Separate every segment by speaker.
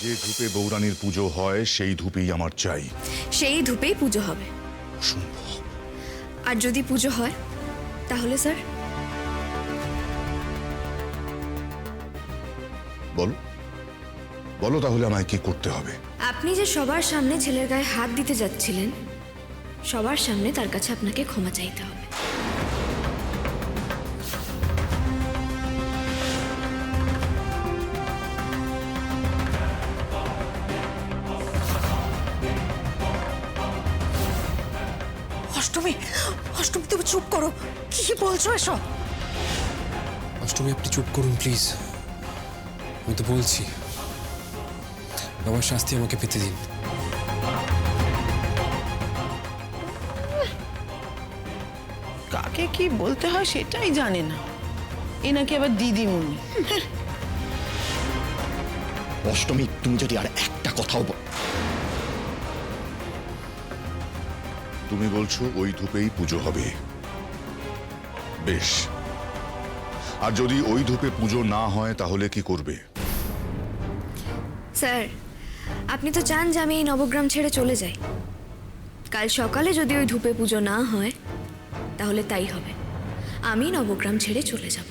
Speaker 1: যে ধূপে বৌরানীর পুজো হয় সেই ধূপেই আমার চাই।
Speaker 2: সেই ধূপেই পুজো হবে।
Speaker 1: অসম্ভব।
Speaker 2: আর যদি পুজো হয় তাহলে স্যার?
Speaker 1: বলো বলো তাহলে আমায় কি করতে হবে?
Speaker 2: আপনি যে সবার সামনে ছেলের গায়ে হাত দিতে যাচ্ছিলেন, সবার সামনে তার কাছে আপনাকে ক্ষমা চাইতে হবে।
Speaker 3: অষ্টমী, অষ্টমী তুমি চুপ করো। কি বলছো এসব?
Speaker 4: অষ্টমী আপনি চুপ করুন প্লিজ। আমি তো বলছি বাবার শাস্তি আমাকে পেতে দিন।
Speaker 3: কাকে কি বলতে হয় সেটাই জানে না। এ নাকি আবার দিদিমণি।
Speaker 5: অষ্টমী তুমি যদি আর একটা কথাও
Speaker 1: তুমি বলছো ওই ধূপেই পুজো হবে, বেশ। আর যদি ওই ধূপে পুজো না হয় তাহলে কি করবে?
Speaker 2: স্যার, আপনি তো চান যে আমি এই নবগ্রাম ছেড়ে চলে যাই। কাল সকালে যদি ওই ধূপে পুজো না হয় তাহলে তাই হবে, আমি নবগ্রাম ছেড়ে চলে যাব।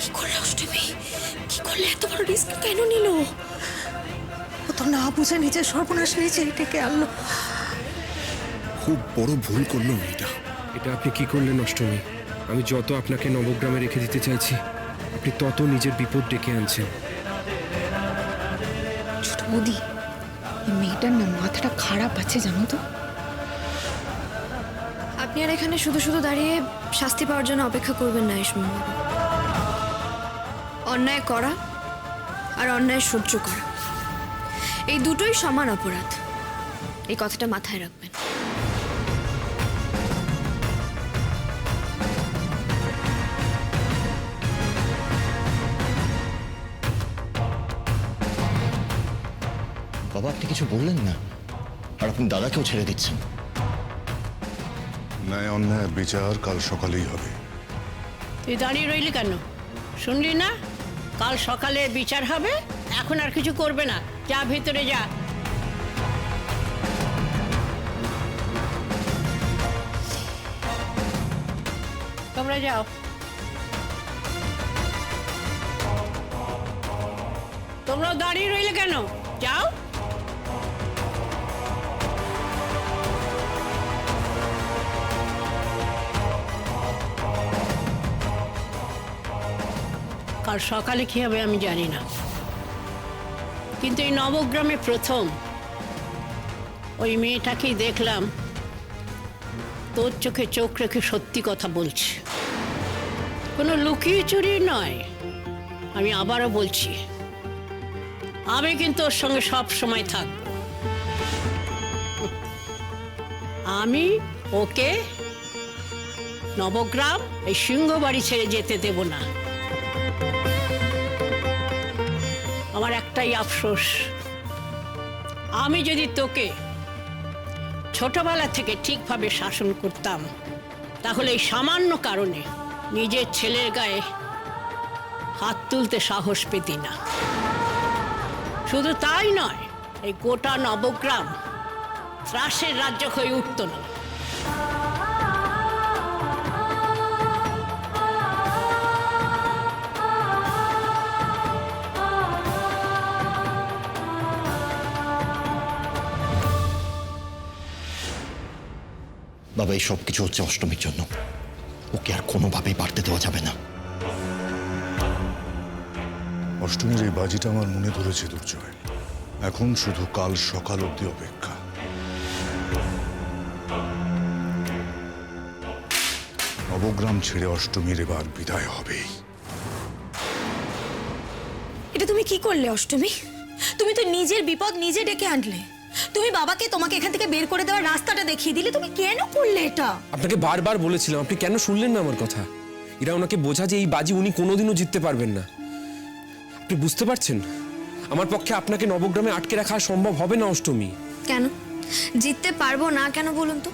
Speaker 2: কি করলে অষ্টমী? কি করলে? এত বড় রিস্ক কেন নিল?
Speaker 3: ও তো না বুঝে নিজের সর্বনাশ নিজেই ডেকে আনলো।
Speaker 4: খুব বড় ভুল করলো মেয়েটা। এটা আপনি কি করলেন অষ্টমী? আমি যত আপনাকে নবগ্রামে রেখে দিতে চাইছি আপনি তত নিজের বিপদ ডেকে আনছেন।
Speaker 6: ছোট বৌদি, এই মেয়েটার না মাথাটা খারাপ আছে জানো তো।
Speaker 2: আপনি আর এখানে শুধু শুধু দাঁড়িয়ে শাস্তি পাওয়ার জন্য অপেক্ষা করবেন না ইসমন বাবু। অন্যায় করা আর অন্যায় সহ্য করা, এই দুটোই সমান অপরাধ। এই কথাটা মাথায় রাখবেন।
Speaker 5: বাবা আপনি কিছু বললেন না, আর আপনি দাদাকেও ছেড়ে দিচ্ছেন।
Speaker 1: ন্যায় অন্যায় বিচার কাল সকালেই হবে।
Speaker 7: তুই দাঁড়িয়ে রইলি কেন? শুনলি না? কাল সকালে বিচার হবে, এখন আর কিছু করবে না। যা ভেতরে যা। তোমরা যাও। তোমরা দাঁড়িয়ে রইলে কেন? যাও। কাল সকালে কি হবে আমি জানি না, কিন্তু এই নবগ্রামে প্রথম ওই মেয়েটাকেই দেখলাম তোর চোখে চোখ রেখে সত্যি কথা বলছে, কোনো লুকিয়ে চুরি নয়। আমি আবারও বলছি, আমি কিন্তু ওর সঙ্গে সব সময় থাকব। আমি ওকে নবগ্রাম এই সিংহবাড়ি ছেড়ে যেতে দেব না। আমার একটাই আফসোস, আমি যদি তোকে ছোটবেলা থেকে ঠিকভাবে শাসন করতাম তাহলে এই সামান্য কারণে নিজের ছেলের গায়ে হাত তুলতে সাহস পেতি না। শুধু তাই নয়, এই গোটা নবগ্রাম ত্রাসের রাজ্য হয়ে উঠত না।
Speaker 5: বাবা এই সব কিছু হচ্ছে অষ্টমীর জন্য, ওকে আর কোনোভাবেই বাড়তে দেওয়া যাবে না।
Speaker 1: অষ্টমীর এই বাজিটা আমার মনে ধরেছে দুর্জয়। এখন শুধু কাল সকাল অবধি অপেক্ষা। নবগ্রাম ছেড়ে অষ্টমীর এবার বিদায় হবেই।
Speaker 3: এটা তুমি কি করলে অষ্টমী? তুমি তো নিজের বিপদ নিজে ডেকে আনলে। তুমি বাবাকে তোমাকে এখান থেকে বের করে দেওয়ার রাস্তাটা দেখিয়ে দিলে। তুমি কেন করলে এটা?
Speaker 4: আপনাকে বারবার বলেছিলাম, আপনি কেন শুনলেন না আমার কথা? এরা ওনাকে বোঝা যে এই বাজি উনি কোনোদিনও জিততে পারবেন না। আপনি বুঝতে পারছেন, আমার পক্ষে আপনাকে নবগ্রামে আটকে রাখা সম্ভব হবে না অষ্টমী।
Speaker 2: কেন জিততে পারবো না কেন বলুন তো?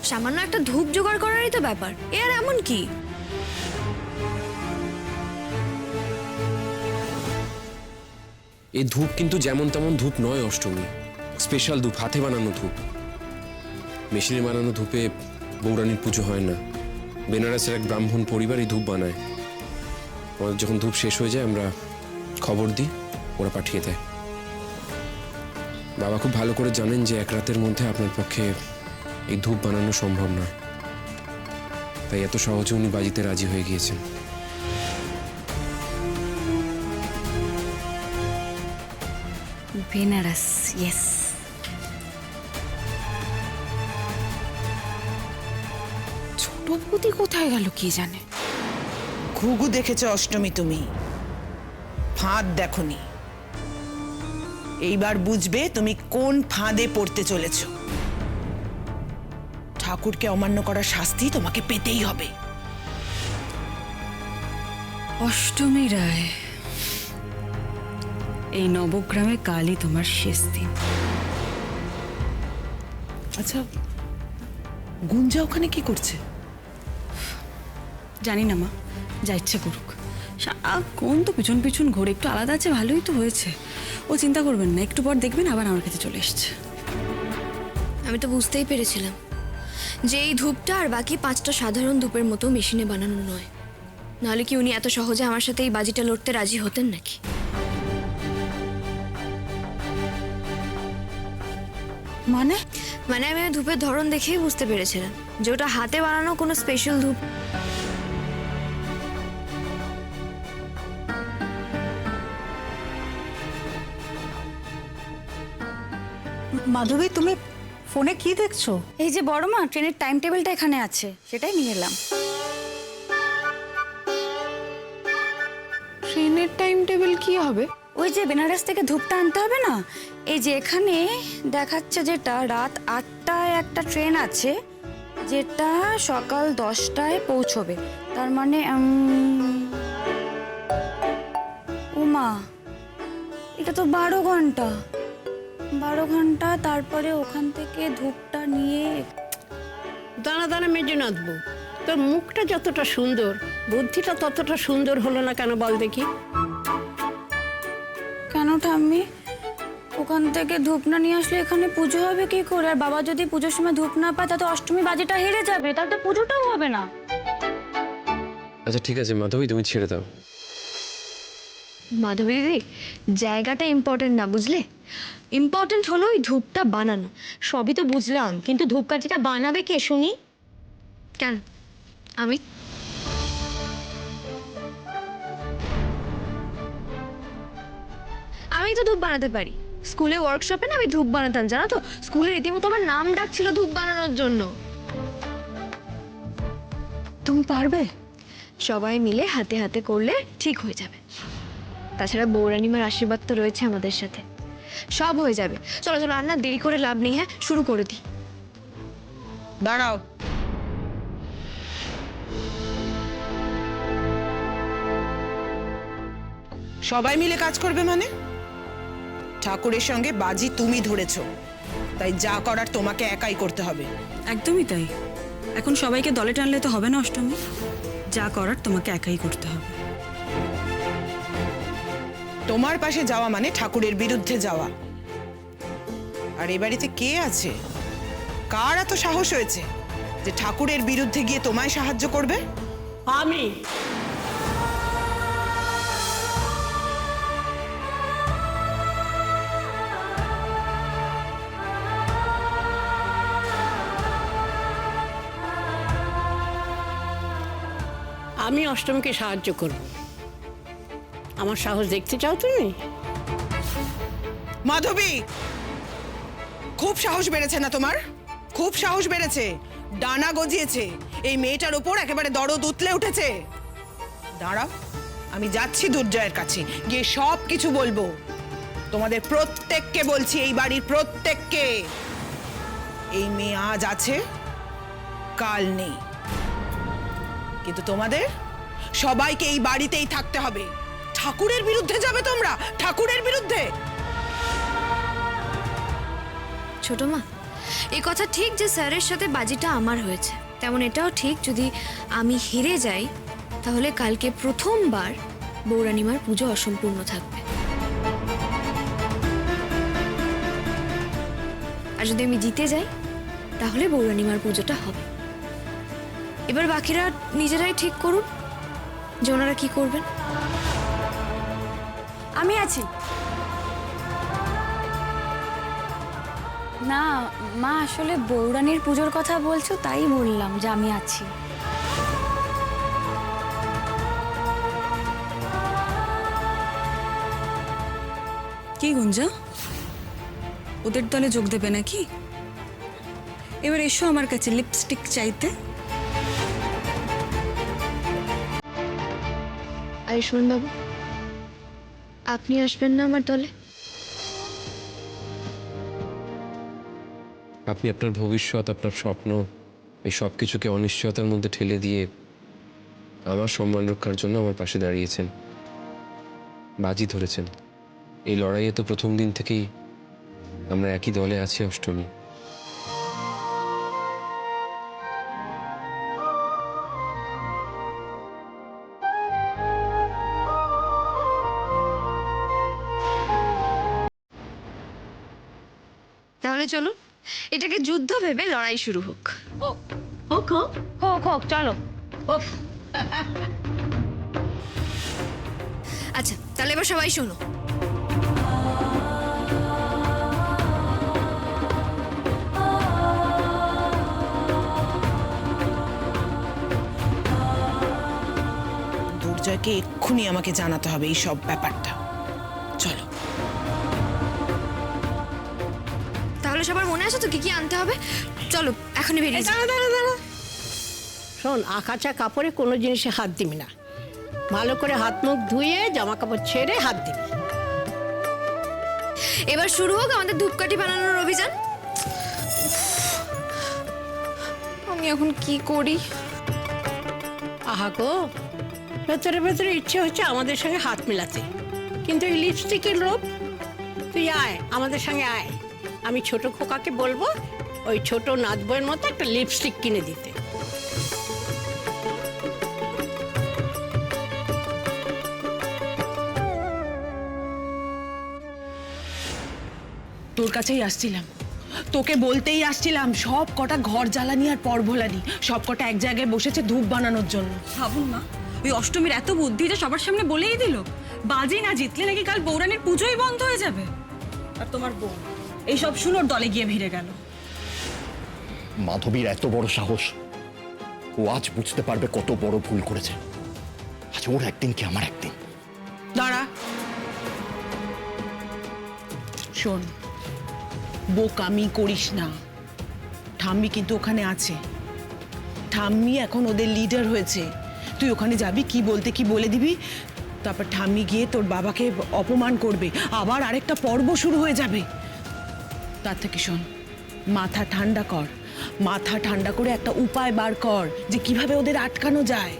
Speaker 2: সামান্য একটা ধূপ জোগাড় করারই তো ব্যাপার, এ আর এমন কি?
Speaker 4: এই ধূপ কিন্তু যেমন তেমন ধূপ নয় অষ্টমী, স্পেশাল ধূপ, হাতে বানানো ধূপ। মেশিনে বানানো ধূপে বৌরানীর পুজো হয় না। বেনারসের এক ব্রাহ্মণ পরিবার এই ধূপ বানায়। আমাদের যখন ধূপ শেষ হয়ে যায় আমরা খবর দিই, ওরা পাঠিয়ে দেয়। বাবা খুব ভালো করে জানেন যে এক রাতের মধ্যে আপনার পক্ষে এই ধূপ বানানো সম্ভব নয়, তাই এত সহজে উনি বাজিতে রাজি হয়ে গিয়েছেন।
Speaker 3: বেনারস, ইয়েস।
Speaker 6: ছোট বৌদি কোথায় গেল কি জানে।
Speaker 8: ঘুঘু দেখেছ অষ্টমী তুমি, ফাঁদ দেখনি। এইবার বুঝবে তুমি কোন ফাঁদে পড়তে চলেছ। ঠাকুরকে অমান্য করার শাস্তি তোমাকে পেতেই হবে।
Speaker 3: অষ্টমী রায়, এই নবগ্রামে কালই তোমার শেষ দিন।
Speaker 8: আচ্ছা, গুঞ্জা ওখানে কি করছে?
Speaker 3: জানি না মা, যা ইচ্ছে করুক। কোন তো পিছন পিছন ঘোরে, একটু আলাদা আছে, ভালোই তো হয়েছে। ও চিন্তা করবেন না, একটু পর দেখবেন আবার আমার কাছে চলে এসছে।
Speaker 2: আমি তো বুঝতেই পেরেছিলাম যে এই ধূপটা আর বাকি 5টা সাধারণ ধূপের মতো মেশিনে বানানো নয়। নাহলে কি উনি এত সহজে আমার সাথে এই বাজিটা লড়তে রাজি হতেন নাকি?
Speaker 3: মানে
Speaker 2: মানে আমি ওই ধূপের ধরন দেখেই বুঝতে পেরেছিলাম যে ওটা হাতে বানানো কোনো স্পেশাল ধূপ।
Speaker 3: মাধবী, তুমি ফোনে কি দেখছো? এই যে বড় মা, ট্রেনের টাইম টেবিলটা এখানে আছে, সেটাই নিয়ে এলাম।
Speaker 6: ট্রেনের টাইম টেবিল কি হবে?
Speaker 3: ওই যে বেনারস থেকে ধূপটা আনতে হবে না, এই যে এখানে দেখাচ্ছে যেটা রাত 8টায় একটা ট্রেন আছে, যেটা সকাল 10টায় পৌঁছবে। তার মানে ও মা, এটা তো 12 ঘন্টা। তারপরে ওখান থেকে ধূপটা নিয়ে
Speaker 7: দানা দানা মেজে নাচবো। তোর মুখটা যতটা সুন্দর, বুদ্ধিটা ততটা সুন্দর হলো না কেন বল দেখি?
Speaker 3: কেন ঠাম্মি, ওখান থেকে ধূপ না নিয়ে আসলে এখানে পুজো হবে কি করে? আর বাবা যদি পুজোর সময় ধূপ না পায় তাহলে অষ্টমী বাজিটা হেরে যাবে, তাহলে তো পুজোটাও হবে না।
Speaker 4: আচ্ছা ঠিক আছে মাধবী, তুমি ছেড়ে দাও।
Speaker 2: মাধবী দিদি, জায়গাটা ইম্পর্টেন্ট না, বুঝলে? ইম্পর্টেন্ট হলো ওই ধূপটা বানানো।
Speaker 9: সবই তো বুঝলাম, কিন্তু ধূপকাঠিটা বানাবে কে শুনি?
Speaker 2: কেন আমি? আমি তো ধূপ বানাতে পারি। স্কুলে ওয়ার্কশপে না আমি ধূপ বানাতাম, জানো তো? স্কুলে রীতিমতো আমার নাম ডাকছিল ধূপ বানানোর জন্য।
Speaker 9: তুমি পারবে?
Speaker 2: সবাই মিলে হাতে হাতে করলে ঠিক হয়ে যাবে। তাছাড়া বৌরানিমার আশীর্বাদ তো রয়েছে আমাদের সাথে, সব হয়ে যাবে। চলো চলো, আর না দেরি করে লাভ নেই, হ্যাঁ শুরু করে দিই।
Speaker 8: দাঁড়াও, সবাই মিলে কাজ করবে মানে? ঠাকুরের সঙ্গে বাজি তুমি ধরেছো, তাই যা করার তোমাকে একাই করতে হবে।
Speaker 3: একদমই তাই। এখন সবাইকে দলে টানলে তো হবে না অষ্টমী, যা করার তোমাকে একাই করতে হবে।
Speaker 8: তোমার পাশে যাওয়া মানে ঠাকুরের বিরুদ্ধে যাওয়া। আর এ বাড়িতে কে আছে, কার এত সাহস হয়েছে যে ঠাকুরের বিরুদ্ধে গিয়ে তোমায় সাহায্য করবে?
Speaker 7: আমি। আমি অষ্টমীকে সাহায্য করব। আমার সাহস দেখতে চাও তুমি?
Speaker 8: মাধবী, খুব সাহস বেড়েছে না তোমার? খুব সাহস বেড়েছে, ডানা গজিয়েছে। এই মেয়েটার উপর একেবারে দরদ উতলে উঠেছে। দাঁড়াও, আমি যাচ্ছি দুর্জয়ের কাছে, গিয়ে সব কিছু বলবো। তোমাদের প্রত্যেককে বলছি, এই বাড়ির প্রত্যেককে, এই মেয়ে আজ আছে, কাল নেই। কিন্তু তোমাদের সবাইকে এই বাড়িতেই থাকতে হবে। ঠাকুরের বিরুদ্ধে যাবে তোমরা, ঠাকুরের বিরুদ্ধে?
Speaker 2: ছোট মা, এই কথা ঠিক যে স্যারের সাথে বাজিটা আমার হয়েছে, তেমন এটাও ঠিক যদি আমি হেরে যাই তাহলে কালকে প্রথমবার বৌরানিমার পুজো অসম্পূর্ণ থাকবে। আর যদি আমি জিতে যাই তাহলে বৌরানিমার পুজোটা হবে। এবার বাকিরা নিজেরাই ঠিক করুন যে ওনারা কি করবেন।
Speaker 3: আমি আছি। না মা, আসলে বৌরানির পুজোর কথা বলছো তাই বললাম যে আমি আছি।
Speaker 10: কি গুঞ্জা, ওদের দলে যোগ দেবে নাকি? এবার এসো আমার কাছে লিপস্টিক চাইতে।
Speaker 2: আয়ুষ্মান বাবু, আপনি আসবেন না আমার দলে?
Speaker 4: আপনি আপনার ভবিষ্যৎ, আপনার স্বপ্ন, এই সব কিছুকে অনিশ্চয়তার মধ্যে ঠেলে দিয়ে আমার সম্মান রক্ষার জন্য আমার পাশে দাঁড়িয়েছেন, বাজি ধরেছেন। এই লড়াইয়ে তো প্রথম দিন থেকেই আমরা একই দলে আছি অষ্টমী।
Speaker 2: তাহলে চলুন, এটাকে যুদ্ধ ভেবে লড়াই শুরু হোক।
Speaker 7: হোক হোক
Speaker 9: হোক হোক চলো।
Speaker 7: হোক।
Speaker 2: আচ্ছা, তাহলে এবার সবাই শোনো।
Speaker 8: দুর্জয়কে এক্ষুনি আমাকে জানাতে হবে এই সব ব্যাপারটা। চলো।
Speaker 2: তাহলে সবার মনে আছে তো কি কি আনতে হবে? চলো এখনই বেরিয়ে যাই।
Speaker 7: শোন, আকাচা কাপড়ে কোনো জিনিসে হাত দিবি না। ভালো করে হাত মুখ ধুয়ে জামা কাপড় ছেড়ে হাত দিবি।
Speaker 2: এবার শুরু হোক আমাদের ধূপকাঠি বানানোর অভিযান। আমি এখন কি করি?
Speaker 7: আহা গো, ভেতরে ভেতরে ইচ্ছে হচ্ছে আমাদের সঙ্গে হাত মেলাতে, কিন্তু এই লিপস্টিকের লোভ। তুই আয়, আমাদের সঙ্গে আয়। আমি ছোট খোকাকে বলবো ওই ছোট নাচ বইয়ের মতো একটা লিপস্টিক কিনে দিতে।
Speaker 8: তোর কাছেই আসছিলাম, তোকে বলতেই আসছিলাম, সব কটা ঘর জ্বালানি আর পর ভোলানি সব কটা এক জায়গায় বসেছে ধূপ বানানোর জন্য।
Speaker 10: ভাবুন মা, ওই অষ্টমীর এত বুদ্ধি যে সবার সামনে বলেই দিল বাজি না জিতলে নাকি কাল বৌরানির পুজোই বন্ধ হয়ে যাবে। আর তোমার বউ এইসব শুনোর দলে গিয়ে ভিড়ে গেল।
Speaker 5: মাধবীর এত বড় সাহস, ও আজ বুঝতে পারবে কত বড় ভুল করেছে। আজ ওর একদিন কি আমার একদিন।
Speaker 8: দাঁড়া, শোন, বোকামি করিস না। ঠাম্মি কিন্তু ওখানে আছে। ঠাম্মি এখন ওদের লিডার হয়েছে। তুই ওখানে যাবি, কি বলতে কি বলে দিবি, তারপর ঠাম্মি গিয়ে তোর বাবাকে অপমান করবে, আবার আরেকটা পর্ব শুরু হয়ে যাবে। তার থেকে শোন, মাথা ঠান্ডা কর, মাথা ঠান্ডা করে একটা উপায় বার কর যে কিভাবে ওদের আটকানো যায়।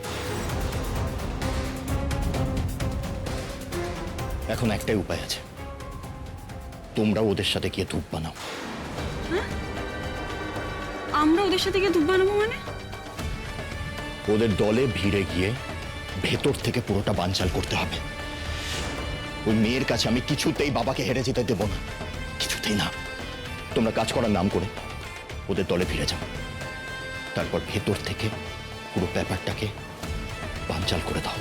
Speaker 5: এখন একটাই উপায় আছে, তোমরা ওদের সাথে গিয়ে ধূপ বানাও।
Speaker 10: আমরা ওদের সাথে গিয়ে ধূপ বানাবো মানে?
Speaker 5: ওদের দলে ভিড়ে গিয়ে ভেতর থেকে পুরোটা বানচাল করতে হবে। ওই মেয়ের কাছে আমি কিছুতেই বাবাকে হেরে যেতে দেব না, কিছুতেই না। তোমরা কাজ করার নাম করে ওদের দলে ফিরে যাও, তারপর ভেতর থেকে পুরো ব্যাপারটাকে বানচাল করে দাও।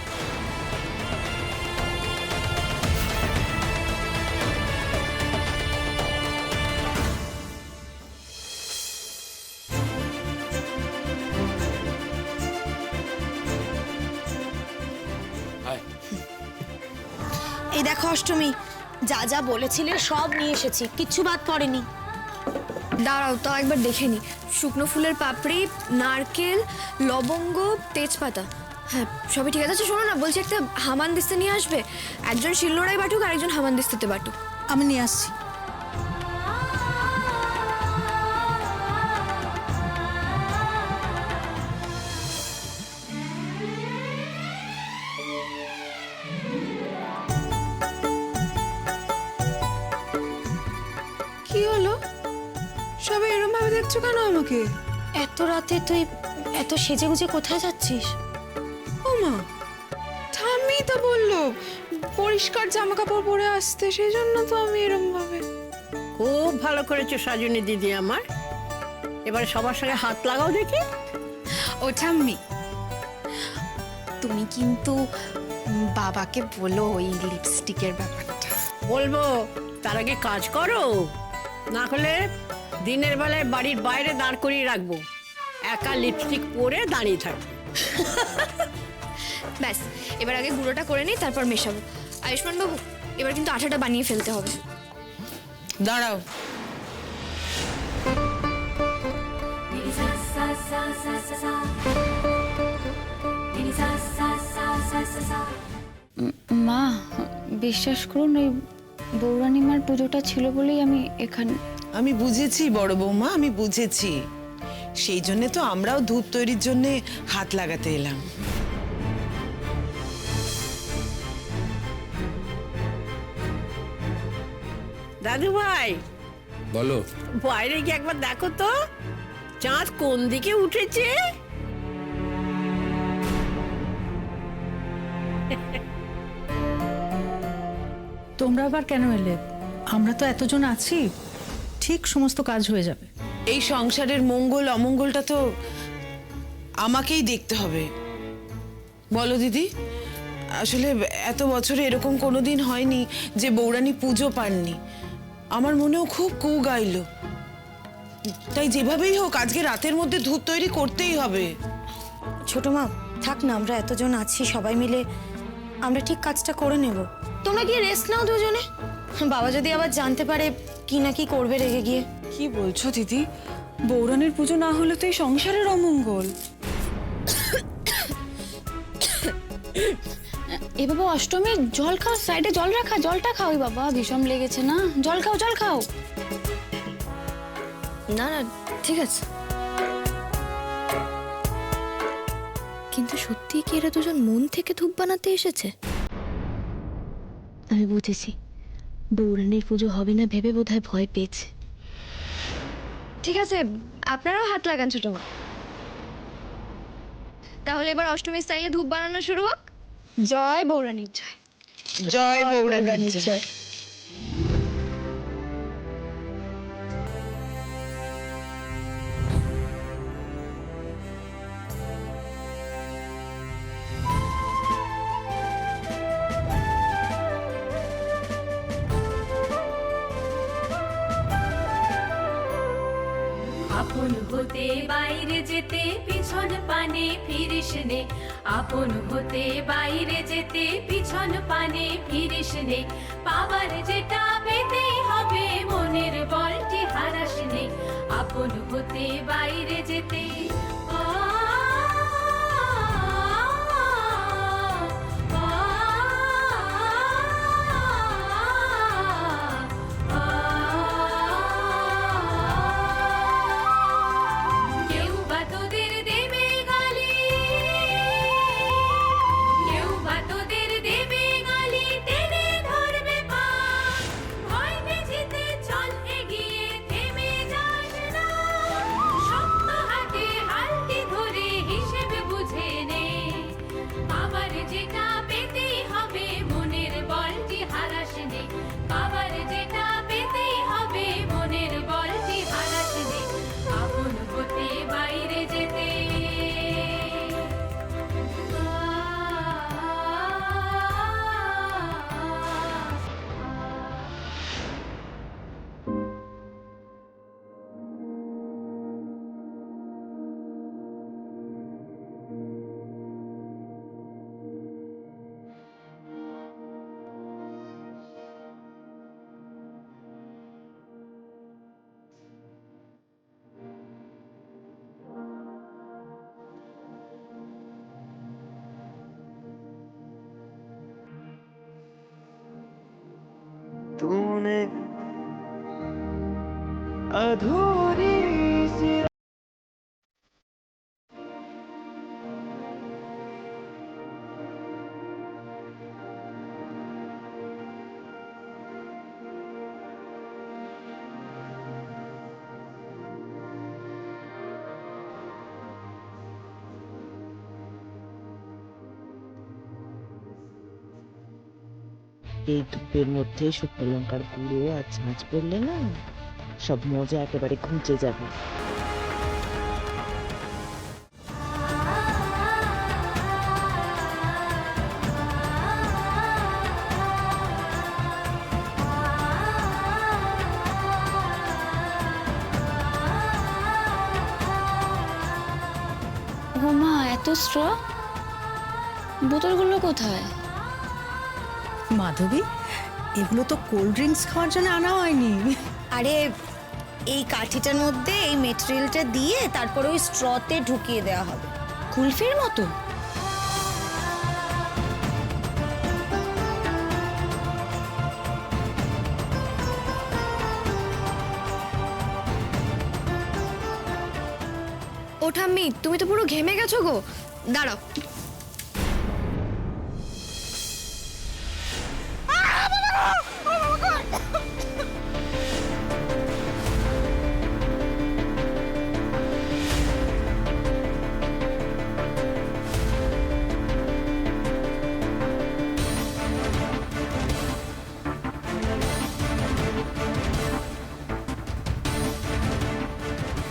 Speaker 9: এই দেখো অষ্টমী, যা যা বলেছিলে সব নিয়ে এসেছি, কিচ্ছু বাদ পড়েনি।
Speaker 2: দাঁড়াও, তাও একবার দেখে নি। শুকনো ফুলের পাপড়ি, নারকেল, লবঙ্গ, তেজপাতা, হ্যাঁ সবই ঠিক আছে। আচ্ছা শোনো না, বলছি একটা হামান দিস্তে নিয়ে আসবে। একজন শিলনোড়ায় বাটুক আর একজন হামান দিস্তেতে বাটুক।
Speaker 10: আমি নিয়ে আসছি।
Speaker 6: কি হলো? সবাই এরম ভাবে দেখছো কেন আমাকে?
Speaker 9: এত রাতে তুই এত সেজেগুজে কোথায় যাচ্ছিস?
Speaker 6: ও মা, ঠাম্মি তো বললো পরিষ্কার জামা কাপড় পরে আসতে, সেই জন্য তো আমি এরম ভাবে।
Speaker 7: খুব ভালো করেছো সাজনী দিদি আমার। এবারে সবার সঙ্গে হাত লাগাও দেখি।
Speaker 6: ও ঠাম্মি, তুমি কিন্তু বাবাকে বলো ওই লিপস্টিকের ব্যাপারটা।
Speaker 7: বলবো, তার আগে কাজ করো, না হলে দিনের বেলায় বাড়ির বাইরে দাঁড় করিয়ে রাখবো, একা লিপস্টিক পরে দাঁড়িয়ে থাকবো।
Speaker 2: ব্যাস, এবার আগে গুঁড়োটা করে নিই, তারপর মেশাবো। আয়ুষ্মান বাবু, এবার কিন্তু আঠাটা বানিয়ে ফেলতে হবে।
Speaker 8: দাঁড়াও,
Speaker 3: মা, বিশ্বাস করুন ওই বৌরানিমার পুজোটা ছিল বলেই আমি এখানে।
Speaker 8: আমি বুঝেছি বড় বৌমা, আমি বুঝেছি। সেই জন্য তো আমরাও ধূপ তৈরির জন্য হাত লাগাতে এলাম।
Speaker 7: দাদু ভাই,
Speaker 4: বলো।
Speaker 7: বাইরে গিয়ে একবার দেখো তো চাঁদ কোন দিকে উঠেছে।
Speaker 11: তোমরা আবার কেন এলে? আমরা তো এতজন আছি, ঠিক সমস্ত কাজ হয়ে যাবে।
Speaker 8: এই সংসারের মঙ্গল অমঙ্গলটা তো আমাকেই দেখতে হবে, বলো দিদি। আসলে এত বছরে এরকম কোনোদিন হয়নি যে বৌরানী পুজো পাননি। আমার মনেও খুব কু গাইলো, তাই যেভাবেই হোক আজকে রাতের মধ্যে ধূপ তৈরি করতেই হবে।
Speaker 9: ছোট মা, থাক না, আমরা এতজন আছি, সবাই মিলে আমরা ঠিক কাজটা করে নেব। তোমরা গিয়ে রেস্ট নাও দুজনে। বাবা যদি আবার জানতে পারে কি না কি করবে রেগে গিয়ে।
Speaker 10: কি বলছো দিদি? বৌরানির পুজো না হলে তো এই সংসারের অমঙ্গল।
Speaker 3: এ বাবা, অষ্টমী জল খাও, সাইডে জল রাখা, জলটা খাও। ওই বাবা, বিষম লেগেছে না, জল খাও, জল খাও।
Speaker 2: না না, ঠিক আছে। কিন্তু সত্যি কি এরা দুজন মন থেকে ধূপ বানাতে এসেছে?
Speaker 9: আমি বুঝেছি, বৌরানির পুজো হবে না ভেবে বোধহয় ভয় পেয়েছে।
Speaker 2: ঠিক আছে, আপনারাও হাত লাগান ছোট মা। তাহলে এবার অষ্টমী স্টাইলে ধূপ বানানো শুরু হোক। জয় বৌরানীর জয়।
Speaker 8: জয় বৌরানীর জয়।
Speaker 12: আপন হতে বাইরে যেতে পিছন পানে ফিরিস নে, আপন হতে বাইরে যেতে পিছন পানে ফিরিস নে, পাবার যেটা পেতেই হবে মনের বলটি হারাস নে, আপন হতে বাইরে যেতে।
Speaker 13: तूने अधूरी सी এই ধূপের মধ্যে শুকনো লঙ্কার গুঁড়ো আর ঝাঁঝ পড়লে না সব মজা একেবারে ঘুচে যাবে।
Speaker 3: ও মা, এত স্ট্র, বোতলগুলো কোথায়?
Speaker 11: মাধবী, এগুলো তো কোল্ড ড্রিঙ্কস খাওয়ার জন্য আনা হয়নি।
Speaker 9: আরে এই কাঠিটার মধ্যে এই মেটেরিয়ালটা দিয়ে তারপরে ওই স্ট্রতে ঢুকিয়ে দেওয়া হবে,
Speaker 3: কুলফির মতো।
Speaker 2: ও ঠাম্মি, তুমি তো পুরো ঘেমে গেছো গো। দাঁড়াও,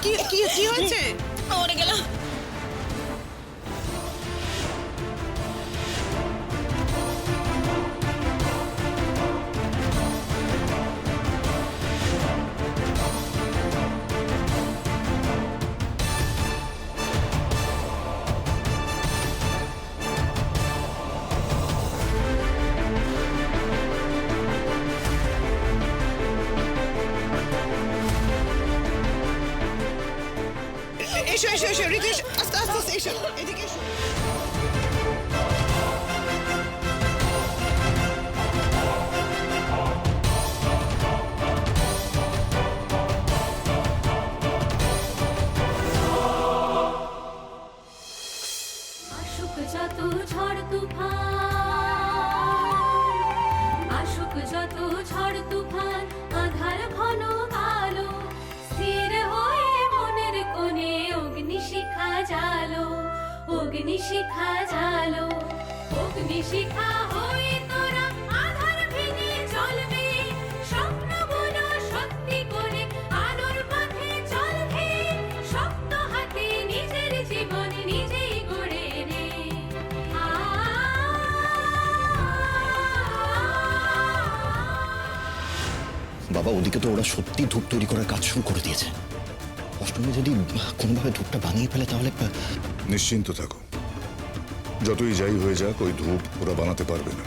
Speaker 8: কি কি কি হয়েছে?
Speaker 3: ওরে গেল।
Speaker 8: এসো এসো এসো ঋতু, এসো, আস্তে আস্তে আস্তে এসো, এদিকে এসো।
Speaker 12: আসুক যত ঝড় তুফান, আসুক যত ঝড় তুফান, আধার ঘন কালো, স্থির হয়ে মনের কোণে অগ্নিশিখা জালো, অগ্নিশিখা জালো, অগ্নিশিখা হয়ে তোরা আধার ভেঙে চলবে, স্বপ্নগুলো সত্যি করে আলোর পথে চলবে, শক্ত হাতে নিজের জীবন নিজেই গড়ে নে।
Speaker 5: বাবা, ওদিকে তো ওরা সত্যি ধূপ তৈরি করার কাজ শুরু করে দিয়েছে। অষ্টমী যদি কোনোভাবে ধূপটা বানিয়ে ফেলে তাহলে
Speaker 1: নিশ্চিন্ত থাকো, যতই যাই হয়ে যাক ওই ধূপ ওরা বানাতে পারবে না।